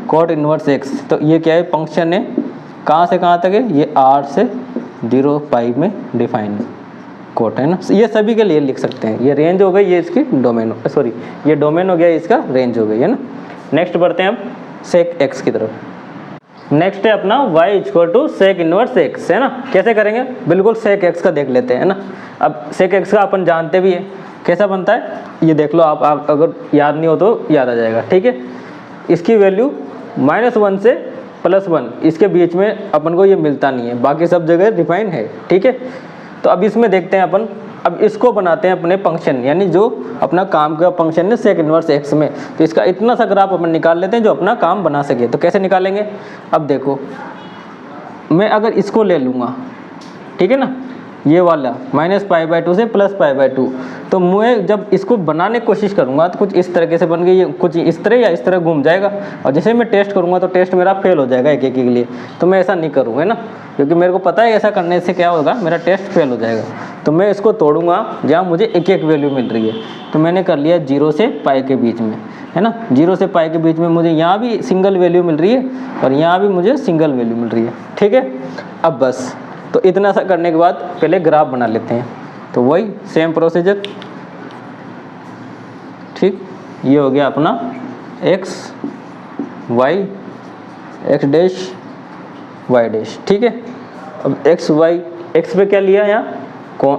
cot inverse x। तो ये क्या है, फंक्शन है, कहाँ से कहाँ तक है, ये r से 0 पाई में डिफाइन कोट है ना। ये सभी के लिए लिख सकते हैं, ये रेंज हो गई, ये इसकी डोमेन, सॉरी ये डोमेन हो गया, इसका रेंज हो गई, है ना। नेक्स्ट बढ़ते हैं अब सेक x की तरफ। नेक्स्ट है अपना y equal to sec inverse x, है ना। कैसे करेंगे, बिल्कुल सेक x का देख लेते हैं, है ना। अब सेक x का अपन जानते भी है कैसा बनता है, ये देख लो आप अगर याद नहीं हो तो याद आ जाएगा। ठीक है, इसकी वैल्यू -1 से +1, इसके बीच में अपन को ये मिलता नहीं है, बाकी सब जगह डिफाइन है। ठीक है, तो अब इसमें देखते हैं अपन, अब इसको बनाते हैं अपने फंक्शन, यानी जो अपना काम का फंक्शन है सेक इनवर्स x में। तो इसका इतना सा ग्राफ अपन निकाल लेते हैं जो अपना काम बना सके। तो कैसे निकालेंगे, अब देखो मैं अगर इसको ले लूँगा, ठीक है ना, ये वाला -π/2 से +π/2, तो मैं जब इसको बनाने की कोशिश करूँगा तो कुछ इस तरीके से बन गई, कुछ इस तरह या इस तरह घूम जाएगा, और जैसे मैं टेस्ट करूँगा तो टेस्ट मेरा फेल हो जाएगा एक एक के लिए। तो मैं ऐसा नहीं करूँगा, है ना, क्योंकि मेरे को पता है ऐसा करने से क्या होगा, मेरा टेस्ट फेल हो जाएगा। तो मैं इसको तोड़ूंगा जहाँ मुझे एक एक वैल्यू मिल रही है। तो मैंने कर लिया 0 से पाई के बीच में, है ना, 0 से पाई के बीच में मुझे यहाँ भी सिंगल वैल्यू मिल रही है और यहाँ भी मुझे सिंगल वैल्यू मिल रही है। ठीक है, अब बस तो इतना सा करने के बाद पहले ग्राफ बना लेते हैं। तो वही सेम प्रोसीजर, ठीक, ये हो गया अपना x y x dash y dash. ठीक है, अब x y x पे क्या लिया, यहाँ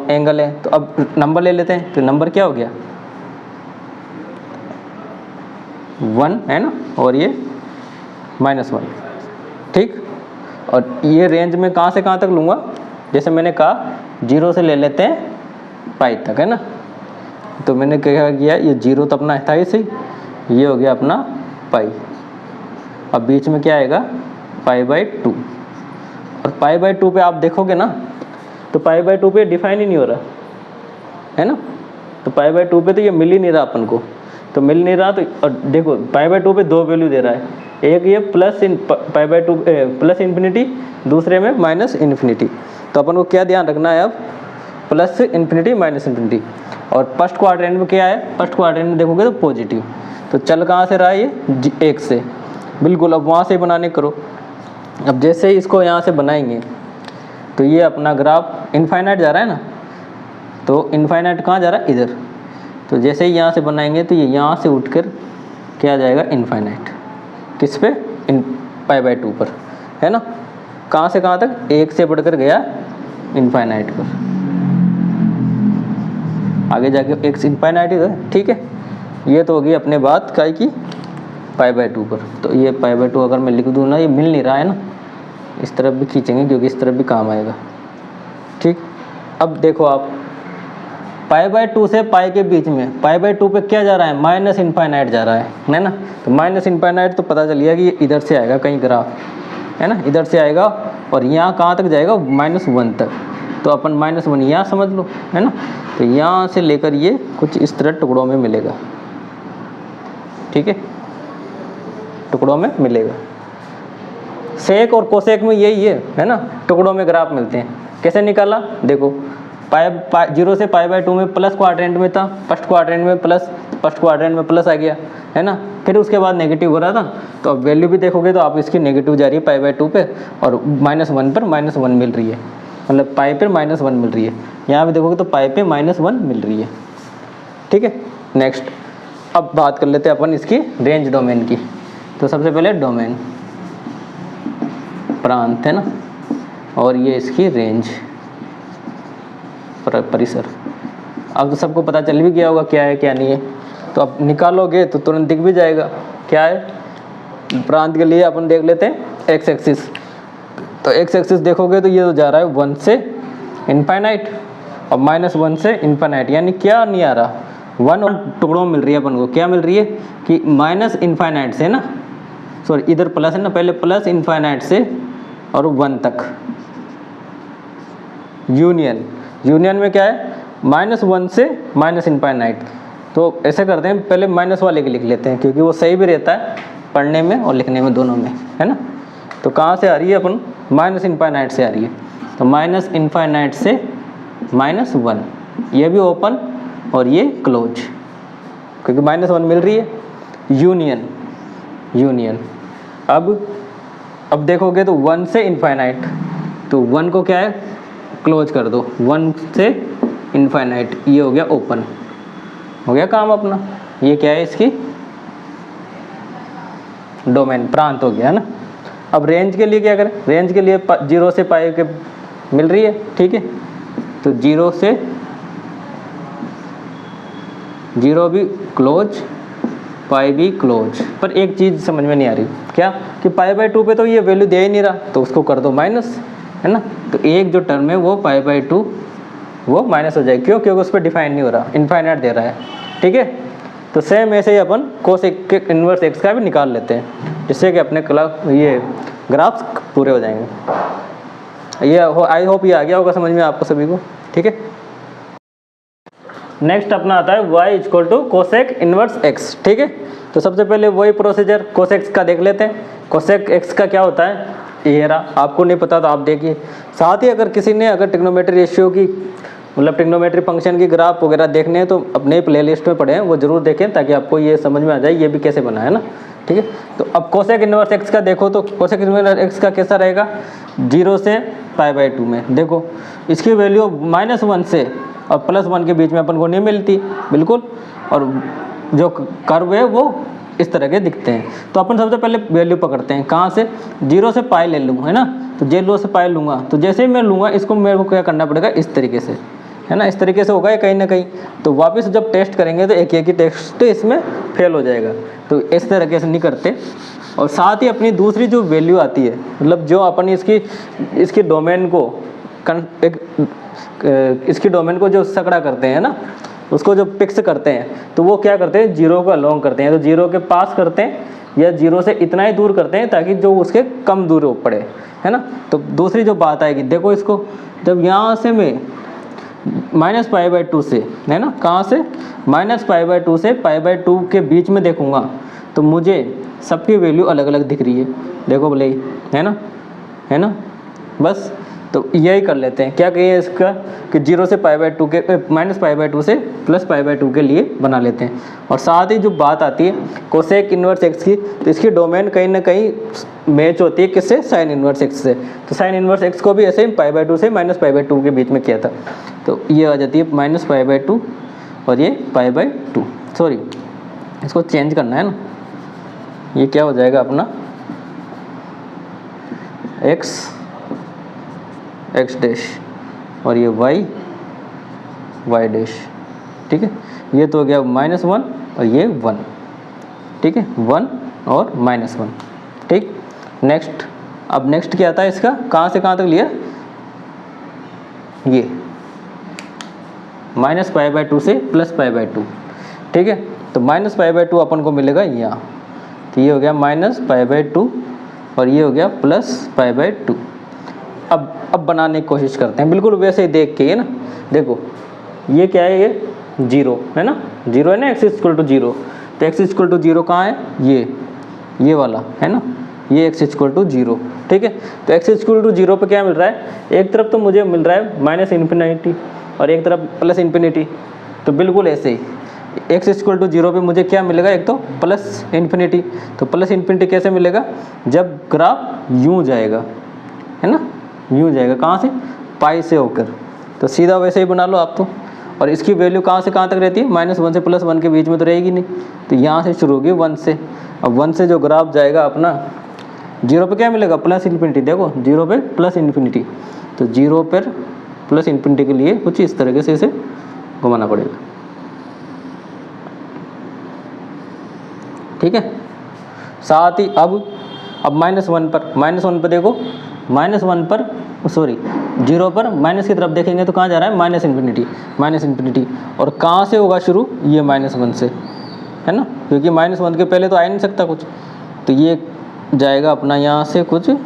एंगल है, तो अब नंबर ले लेते हैं। तो नंबर क्या हो गया 1, है ना, और ये -1। ठीक, और ये रेंज में कहाँ से कहाँ तक लूँगा, जैसे मैंने कहा 0 से ले लेते हैं पाई तक, है ना। तो मैंने क्या किया, ये 0 तो अपना था ही सही, ये हो गया अपना पाई। अब बीच में क्या आएगा π/2, और π/2 पे आप देखोगे ना तो π/2 पे डिफाइन ही नहीं हो रहा, है ना। तो π/2 पे तो ये मिल ही नहीं रहा अपन को, तो मिल नहीं रहा। तो और देखो π/2 पे 2 वैल्यू दे रहा है, एक ये plus pi by two plus infinity, दूसरे में माइनस इन्फिनिटी। तो अपन को क्या ध्यान रखना है अब, प्लस इन्फिनिटी माइनस इन्फिनिटी। और फर्स्ट क्वाड्रेंट में क्या है, फर्स्ट क्वाड्रेंट में देखोगे तो पॉजिटिव। तो चल कहाँ से रहा है ये, एक से, बिल्कुल। अब वहाँ से बनाने करो। अब जैसे ही इसको यहाँ से बनाएंगे तो ये अपना ग्राफ इनफाइनाइट जा रहा है ना, तो इनफाइनाइट कहाँ जा रहा है, इधर। तो जैसे ही यहाँ से बनाएंगे तो ये यहाँ से उठकर क्या जाएगा, इनफाइनाइट। किस पे, इन पाई बाय टू पर, है ना। कहाँ से कहाँ तक, एक से बढ़कर गया इनफाइनाइट पर, आगे जाके एक इनफाइनाइट ही है, ठीक है। ये तो होगी अपने बात काय की, पाई बाय टू पर। तो ये पाई बाय टू अगर मैं लिख दूँ ना, ये मिल नहीं रहा है ना, इस तरफ भी खींचेंगे क्योंकि इस तरफ भी काम आएगा, ठीक। अब देखो आप, पाई बाय टू से पाई के बीच में, पाई बाय टू पे क्या जा रहा है, माइनस इनफाइनाइट जा रहा है ना। तो माइनस इनफाइनाइट तो पता चल गया कि ये इधर से आएगा कहीं ग्राफ, है ना, इधर से आएगा और यहाँ कहाँ तक जाएगा, -1 तक। तो अपन -1 यहाँ समझ लो, है ना। तो यहाँ से लेकर ये कुछ इस तरह टुकड़ों में मिलेगा, ठीक है, टुकड़ों में मिलेगा। सेक और कोसेक में यही है ना, टुकड़ों में ग्राफ मिलते हैं। कैसे निकाला, देखो, जीरो से पाई बाय टू में प्लस क्वाड्रेंट में था, फर्स्ट क्वाड्रेंट में प्लस, फर्स्ट क्वाड्रेंट में प्लस आ गया, है ना। फिर उसके बाद नेगेटिव हो रहा था, तो अब वैल्यू भी देखोगे तो आप इसकी नेगेटिव जा रही है पाई बाय टू पे, और -1 पर -1 मिल रही है, मतलब पाई पर -1 मिल रही है। यहाँ भी देखोगे तो पाई पे -1 मिल रही है, ठीक है। नेक्स्ट, अब बात कर लेते हैं अपन इसकी रेंज डोमेन की। तो सबसे पहले डोमेन, प्रांत, है ना, और ये इसकी रेंज, परिसर। अब तो सबको पता चल भी गया होगा क्या है क्या नहीं है। तो अब निकालोगे तो तुरंत दिख भी जाएगा क्या है। प्रांत के लिए अपन देख लेते हैं एक्स एक्सिस। तो एक्स एक्सिस देखोगे तो ये तो जा रहा है 1 से इनफाइनाइट और -1 से इनफाइनाइट, यानी क्या नहीं आ रहा, 1 और टुकड़ों में मिल रही है अपन को। क्या मिल रही है कि माइनस इनफाइनाइट से ना, सॉरी इधर प्लस है ना, पहले प्लस इनफाइनाइट से और 1 तक यूनियन। यूनियन में क्या है, -1 से माइनस इनफाइनाइट। तो ऐसे करते हैं, पहले माइनस वाले के लिख लेते हैं क्योंकि वो सही भी रहता है पढ़ने में और लिखने में दोनों में, है ना। तो कहाँ से आ रही है अपन, माइनस इनफाइनाइट से आ रही है। तो माइनस इनफाइनाइट से -1, ये भी ओपन और ये क्लोज, क्योंकि -1 मिल रही है। Union, union. अब देखोगे तो 1 से इनफाइनाइट, तो 1 को क्या है, क्लोज कर दो, 1 से इनफाइनाइट, ये हो गया ओपन, हो गया काम अपना। ये क्या है, इसकी डोमेन, प्रांत हो गया, है ना। अब रेंज के लिए क्या करें, रेंज के लिए 0 से पाई के मिल रही है, ठीक है। तो 0 से 0 भी क्लोज, पाई भी क्लोज। पर एक चीज़ समझ में नहीं आ रही, क्या कि पाई बाय टू पे तो ये वैल्यू दे ही नहीं रहा, तो उसको कर दो माइनस, है ना। तो एक जो टर्म है वो पाई बाय टू वो माइनस हो जाएगी, क्यों, क्योंकि उस पर डिफाइन नहीं हो रहा, इनफाइनाइट दे रहा है, ठीक है। तो सेम ऐसे ही अपन कोसेक के इन्वर्स एक्स का भी निकाल लेते हैं, जिससे कि अपने ये ग्राफ्स पूरे हो जाएंगे। ये आई होप ये आ गया होगा समझ में आपको सभी को, ठीक है। नेक्स्ट अपना आता है y equal to cosec inverse x, ठीक है। तो सबसे पहले वही प्रोसीजर कोसेक का देख लेते हैं। कोसेक x का क्या होता है, ये रहा, आपको नहीं पता तो आप देखिए। साथ ही अगर किसी ने अगर ट्रिग्नोमेट्री रेशियो की, मतलब ट्रिग्नोमेट्री फंक्शन की ग्राफ वगैरह देखने हैं तो अपने प्लेलिस्ट में पढ़े हैं, वो जरूर देखें ताकि आपको ये समझ में आ जाए ये भी कैसे बना है ना, ठीक है। तो अब कोसेक इनवर्स x का देखो, तो कोसेक इनवर्स x का कैसा रहेगा, 0 से पाई बाय टू में। देखो इसकी वैल्यू -1 से और +1 के बीच में अपन को नहीं मिलती बिल्कुल, और जो कर्व है वो इस तरह के दिखते हैं। तो अपन सबसे पहले वैल्यू पकड़ते हैं, कहाँ से, 0 से पाई ले लूँ, है ना। तो 0 से पाई लूँगा, तो जैसे ही मैं लूँगा इसको मेरे को क्या करना पड़ेगा, इस तरीके से, है ना, इस तरीके से होगा ये कहीं ना कहीं। तो वापस जब टेस्ट करेंगे तो एक ही टेस्ट इसमें फेल हो जाएगा, तो इस तरीके से नहीं करते। और साथ ही अपनी दूसरी जो वैल्यू आती है, मतलब जो अपन इसकी डोमेन को इसकी डोमेन को जो सकड़ा करते हैं ना, उसको जो फिक्स करते हैं, तो वो क्या करते हैं, 0 को अलोंग करते हैं। तो 0 के पास करते हैं या 0 से इतना ही दूर करते हैं ताकि जो उसके कम दूर पड़े, है ना। तो दूसरी जो बात आएगी, देखो इसको, जब यहाँ से मैं -π/2 से, है ना, कहाँ से, -π/2 से π/2 के बीच में देखूंगा, तो मुझे सबकी वैल्यू अलग अलग दिख रही है, देखो भले ही, है ना। बस तो यही कर लेते हैं, क्या कहिए इसका कि 0 से π/2 के -π/2 से +π/2 के लिए बना लेते हैं। और साथ ही जो बात आती है कोसेक इन्वर्स एक्स की, तो इसकी डोमेन कहीं ना कहीं मैच होती है किससे, साइन इन्वर्स एक्स से। तो साइन इन्वर्स एक्स को भी ऐसे ही π/2 से -π/2 के बीच में किया था, तो ये आ जाती है -π/2 और ये π/2। सॉरी, इसको चेंज करना है ना, ये क्या हो जाएगा अपना x डैश और ये y डैश, ठीक है। ये तो हो गया -1 और ये 1, ठीक है, 1 और -1, ठीक। नेक्स्ट, अब नेक्स्ट क्या आता है इसका, कहाँ से कहाँ तक लिया, ये -π/2 से +π/2, ठीक है। तो -π/2 अपन को मिलेगा यहाँ, तो ये हो गया -π/2 और ये हो गया +π/2। अब बनाने की कोशिश करते हैं बिल्कुल वैसे ही देख के, है ना। देखो ये क्या है, ये 0 है ना, 0 है ना, x = 0, तो x = 0 कहाँ है, ये वाला है ना, ये x = 0, ठीक है। तो x = 0 पे क्या मिल रहा है, एक तरफ तो मुझे मिल रहा है -∞ और एक तरफ +∞, तो बिल्कुल ऐसे ही x = 0 पे मुझे क्या मिलेगा, एक तो +∞, तो +∞ कैसे मिलेगा, जब ग्राफ यूँ जाएगा, है ना, यूँ जाएगा, कहाँ से, पाई से होकर, तो सीधा वैसे ही बना लो आप तो। और इसकी वैल्यू कहाँ से कहाँ तक रहती है, -1 से +1 के बीच में तो रहेगी नहीं, तो यहाँ से शुरू होगी 1 से। अब 1 से जो ग्राफ जाएगा अपना 0 पे क्या मिलेगा, +∞, देखो 0 पे +∞, तो 0 पर +∞ के लिए कुछ इस तरीके से इसे घुमाना पड़ेगा, ठीक है। साथ ही अब -1 पर देखो, -1 पर सॉरी 0 पर माइनस की तरफ देखेंगे तो कहाँ जा रहा है, -∞, और कहाँ से होगा शुरू, ये -1 से, है ना, क्योंकि -1 के पहले तो आ ही नहीं सकता कुछ, तो ये जाएगा अपना यहाँ से कुछ -∞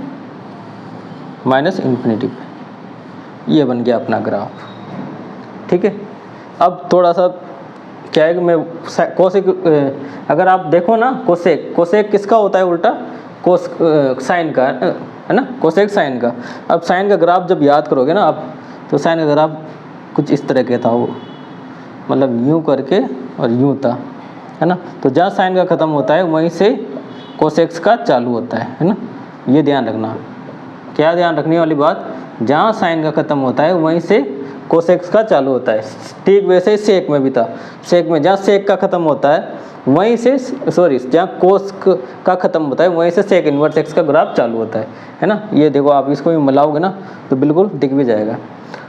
पे, ये बन गया अपना ग्राफ, ठीक है। अब थोड़ा सा क्या है कि मैं कोसेक, अगर आप देखो ना, कोसेक किसका होता है उल्टा, साइन का, है ना, कोसेक साइन का। अब साइन का ग्राफ जब याद करोगे ना आप, तो साइन का ग्राफ कुछ इस तरह का था, वो मतलब यूँ करके और यूँ था, है ना। तो जहाँ साइन का ख़त्म होता है वहीं से कोसेक्स का चालू होता है ना, ये ध्यान रखना। क्या ध्यान रखने वाली बात, जहाँ साइन का ख़त्म होता है वहीं से कोसेक्स का चालू होता है, ठीक वैसे ही सेक में भी था। सेक में जहाँ सेक का ख़त्म होता है वहीं से, सॉरी, जहाँ कोस का ख़त्म होता है वहीं से सेक इन्वर्स एक्स का ग्राफ चालू होता है ना। ये देखो आप इसको भी मिलाओगे ना तो बिल्कुल दिख भी जाएगा।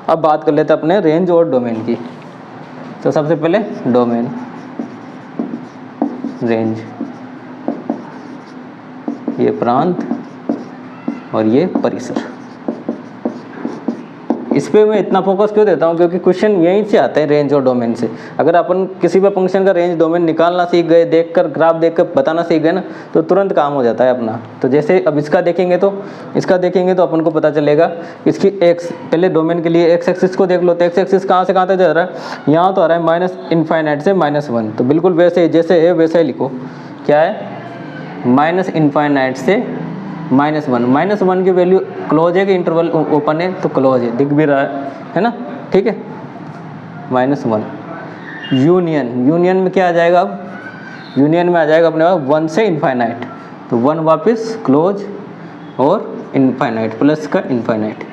अब बात कर लेते हैं अपने रेंज और डोमेन की। तो सबसे पहले डोमेन, रेंज, ये प्रांत और ये परिसर। इस पे मैं इतना फोकस क्यों देता हूँ, क्योंकि क्वेश्चन यहीं से आते हैं, रेंज और डोमेन से। अगर अपन किसी भी फंक्शन का रेंज डोमेन निकालना सीख गए, देखकर ग्राफ देखकर बताना सीख गए ना, तो तुरंत काम हो जाता है अपना। तो जैसे अब इसका देखेंगे तो अपन को पता चलेगा इसकी एक्स, पहले डोमेन के लिए एक्स एक्सिस को देख लो, तो एक्स एक्सिस कहाँ से कहाँ तक जा रहा है, यहाँ तो आ रहा है -∞ से -1, तो बिल्कुल वैसे जैसे है वैसे ही लिखो। क्या है, -∞ से -1, -1 की वैल्यू क्लोज है कि इंटरवल ओपन है, तो क्लोज है, दिख भी रहा है ना, ठीक है। -1 यूनियन में क्या आ जाएगा, अब यूनियन में आ जाएगा अपने पास 1 से ∞, तो 1 वापस क्लोज और इनफाइनाइट प्लस का इनफाइनाइट,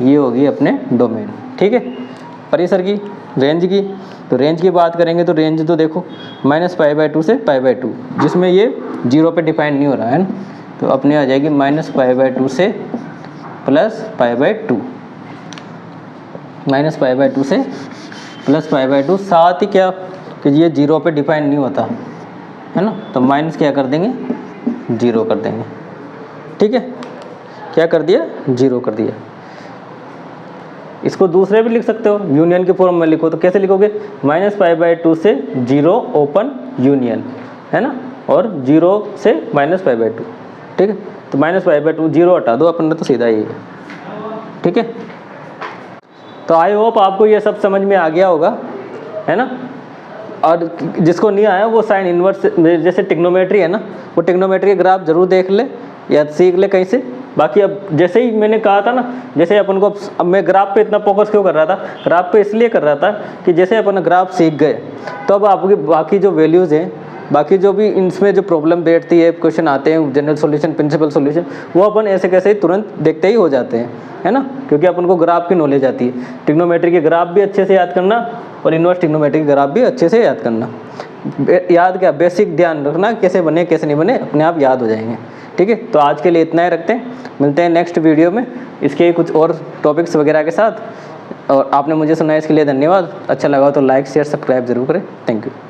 ये होगी अपने डोमेन, ठीक है। परिसर की, रेंज की, तो रेंज की बात करेंगे तो रेंज तो देखो -π/2 से π/2, जिसमें ये 0 पे डिफाइन नहीं हो रहा है ना, तो अपने आ जाएगी -π/2 से +π/2, -π/2 से +π/2। साथ ही क्या कि ये 0 पे डिफाइन नहीं होता है ना, तो माइनस क्या कर देंगे, 0 कर देंगे, ठीक है। क्या कर दिया, 0 कर दिया। इसको दूसरे भी लिख सकते हो, यूनियन के फॉर्म में लिखो, तो कैसे लिखोगे, -π/2 से 0 ओपन यूनियन, है ना, और 0 से -π/2, ठीक है। तो -π/2 0 हटा दो अपन ने, तो सीधा ही है, ठीक है। तो आई होप आपको ये सब समझ में आ गया होगा, है ना। और जिसको नहीं आया वो साइन इन्वर्स, जैसे टिग्नोमेट्री है ना, वो टिग्नोमेट्री के ग्राफ जरूर देख ले या सीख ले कहीं से। बाकी अब जैसे ही मैंने कहा था ना, जैसे अपन को, अब मैं ग्राफ पे इतना फोकस क्यों कर रहा था, ग्राफ पे इसलिए कर रहा था कि जैसे अपन ग्राफ सीख गए तो अब आपकी बाकी जो वैल्यूज़ हैं, बाकी जो भी इसमें जो प्रॉब्लम बैठती है, क्वेश्चन आते हैं, जनरल सॉल्यूशन, प्रिंसिपल सॉल्यूशन, वो अपन ऐसे कैसे ही तुरंत देखते ही हो जाते हैं, है ना, क्योंकि अपन को ग्राफ की नॉलेज आती है। टिग्नोमेट्री के ग्राफ भी अच्छे से याद करना और इन्वर्स टिग्नोमेट्री के ग्राफ भी अच्छे से याद करना। याद क्या, बेसिक ध्यान रखना, कैसे बने कैसे नहीं बने अपने आप याद हो जाएंगे। ठीक है, तो आज के लिए इतना ही रखते हैं, मिलते हैं नेक्स्ट वीडियो में इसके कुछ और टॉपिक्स वगैरह के साथ। और आपने मुझे सुना इसके लिए धन्यवाद। अच्छा लगा तो लाइक शेयर सब्सक्राइब जरूर करें। Thank you.